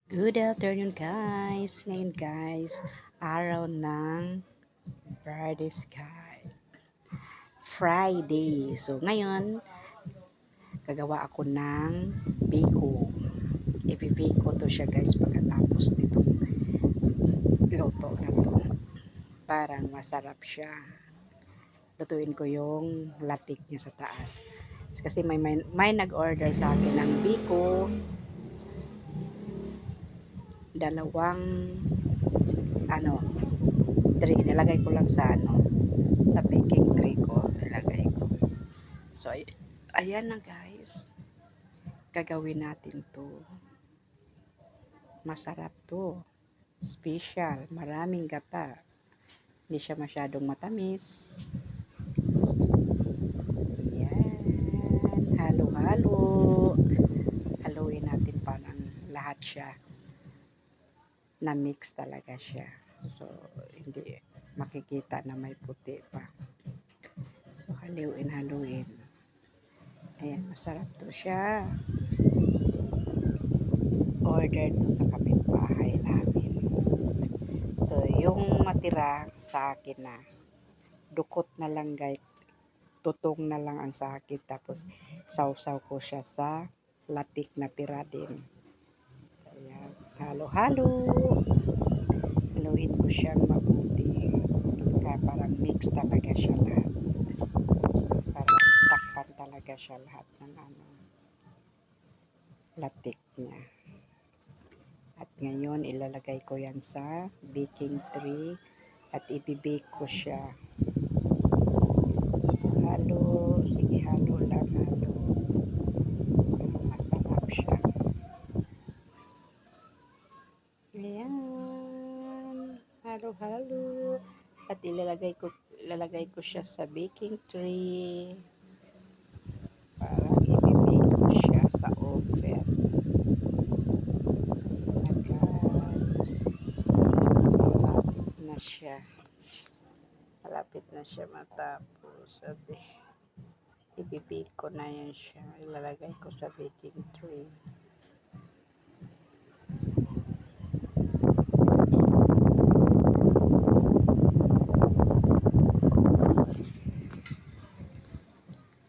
Good afternoon guys! Ngayon guys, araw ng Birthday Sky. Friday. So ngayon, gagawa ako ng biko. Ibibiko to siya guys pagkatapos nitong luto na to. Parang masarap siya. Lutuin ko yung latik niya sa taas. Kasi may nag-order sa akin ng biko. Dalawang tray. Nilagay ko lang sa baking tray ko. Nilagay ko. So, ayan na guys. Gagawin natin to. Masarap to. Special. Maraming gata. Hindi siya masyadong matamis. Ayan. Halo-halo. Haluin natin parang lahat siya. Na-mix talaga siya. So, hindi makikita na may puti pa. So, haluin. Ayan, masarap to siya. Order to sa kapitbahay namin. So, yung matira sa akin na, dukot na lang guys. Tutong na lang ang sa akin. Tapos, sausaw ko siya sa latik na tira din. Ayan, halo-halo. Haluin ko siyang mabuti. Kaya parang mix talaga siya lahat. Parang takpan talaga siya lahat ng latik niya. At ngayon, ilalagay ko yan sa baking tray at ibibake ko siya. So, halo. Sige, halo lang, halo. Masarap siya. Ayan. Halo-halo. At ilalagay ko siya sa baking tray. Para ibibake ko siya sa oven. Malapit na siya matapos at ibibake ko na yan siya. Ilalagay ko sa baking tray.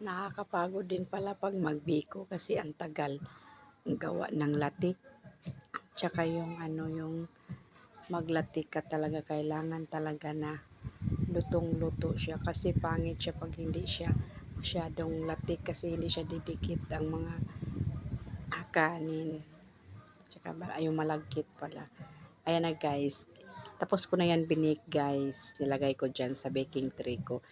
Nakakapagod din pala pag magbiko kasi ang tagal gawa ng latik. Tsaka yung yung maglatik ka talaga, kailangan talaga na lutong-luto siya kasi pangit siya pag hindi siya masyadong latik kasi hindi siya didikit ang mga kanin. Tsaka yung malagkit pala. Ayan na guys. Tapos ko na yan binake guys. Nilagay ko dyan sa baking tray ko.